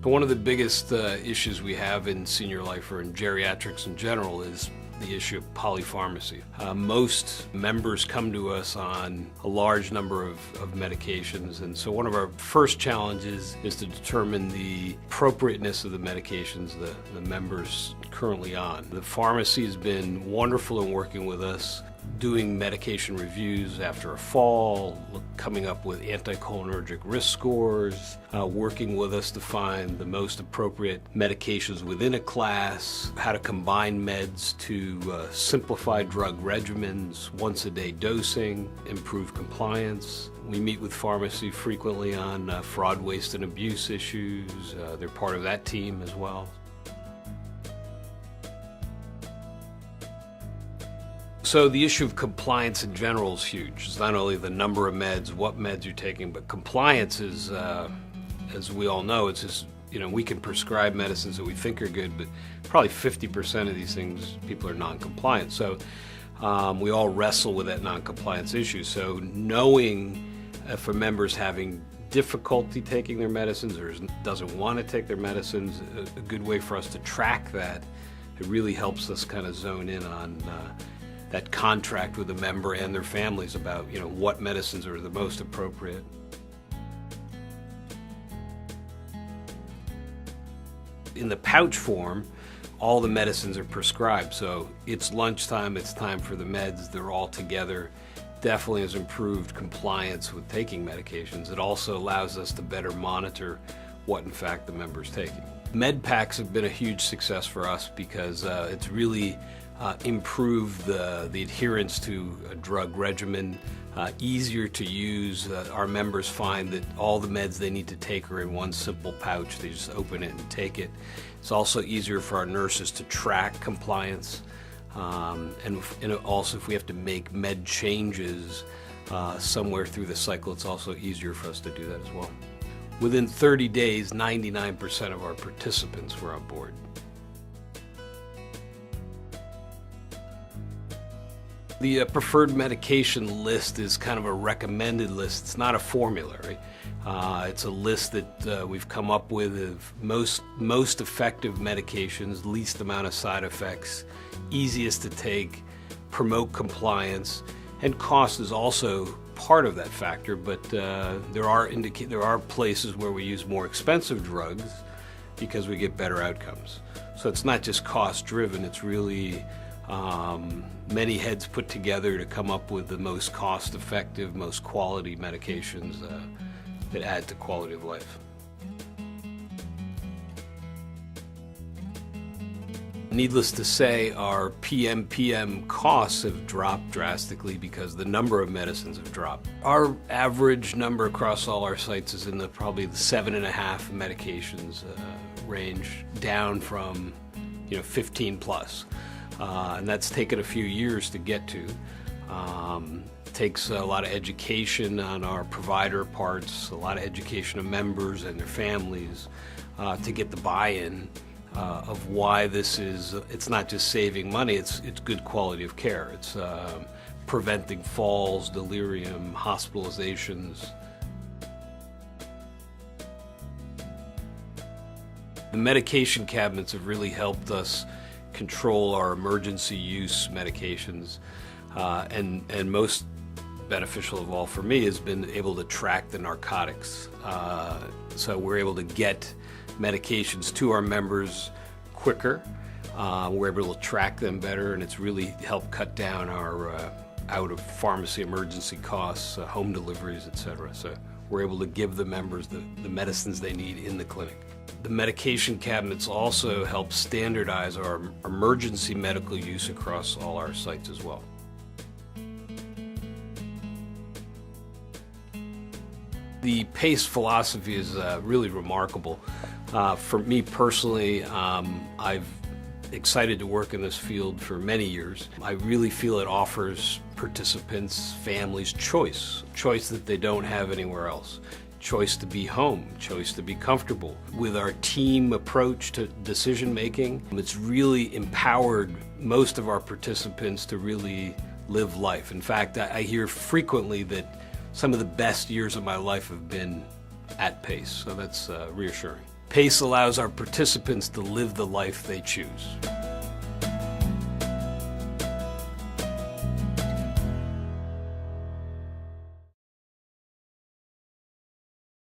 One of the biggest issues we have in senior life or in geriatrics in general is the issue of polypharmacy. Most members come to us on a large number of medications, and so one of our first challenges is to determine the appropriateness of the medications the members currently on. The pharmacy has been wonderful in working with us, doing medication reviews after a fall, coming up with anticholinergic risk scores, working with us to find the most appropriate medications within a class, how to combine meds to simplify drug regimens, once-a-day dosing, improve compliance. We meet with pharmacy frequently on fraud, waste, and abuse issues. They're part of that team as well. So the issue of compliance in general is huge. It's not only the number of meds, what meds you're taking, but compliance is, as we all know, it's just, we can prescribe medicines that we think are good, but probably 50% of these things, people are non-compliant. So we all wrestle with that non-compliance issue. So knowing if a member's having difficulty taking their medicines or doesn't want to take their medicines, a good way for us to track that, it really helps us kind of zone in on that contract with the member and their families about what medicines are the most appropriate. In the pouch form, all the medicines are prescribed, so it's lunchtime, it's time for the meds, they're all together. Definitely has improved compliance with taking medications. It also allows us to better monitor what in fact the member's taking. Med packs have been a huge success for us because it's really improve the adherence to a drug regimen, easier to use. Our members find that all the meds they need to take are in one simple pouch. They just open it and take it. It's also easier for our nurses to track compliance. And also if we have to make med changes somewhere through the cycle, it's also easier for us to do that as well. Within 30 days, 99% of our participants were on board. The preferred medication list is kind of a recommended list. It's not a formula, right? It's a list that we've come up with of most effective medications, least amount of side effects, easiest to take, promote compliance, and cost is also part of that factor. But there are places where we use more expensive drugs because we get better outcomes. So it's not just cost-driven. It's really many heads put together to come up with the most cost-effective, most quality medications that add to quality of life. Needless to say, our PMPM costs have dropped drastically because the number of medicines have dropped. Our average number across all our sites is in probably the 7.5 medications range, down from 15 plus. And that's taken a few years to get to. Takes a lot of education on our provider parts, a lot of education of members and their families to get the buy-in of why this is. It's not just saving money, it's good quality of care. It's preventing falls, delirium, hospitalizations. The medication cabinets have really helped us control our emergency use medications, and most beneficial of all for me has been able to track the narcotics. So we're able to get medications to our members quicker. We're able to track them better, and it's really helped cut down our out-of-pharmacy emergency costs, home deliveries, etc. So we're able to give the members the medicines they need in the clinic. The medication cabinets also help standardize our emergency medical use across all our sites as well. The PACE philosophy is really remarkable. For me personally, I've excited to work in this field for many years. I really feel it offers participants, families, choice that they don't have anywhere else. Choice to be home, choice to be comfortable. With our team approach to decision making, it's really empowered most of our participants to really live life. In fact, I hear frequently that some of the best years of my life have been at PACE, so that's reassuring. PACE allows our participants to live the life they choose.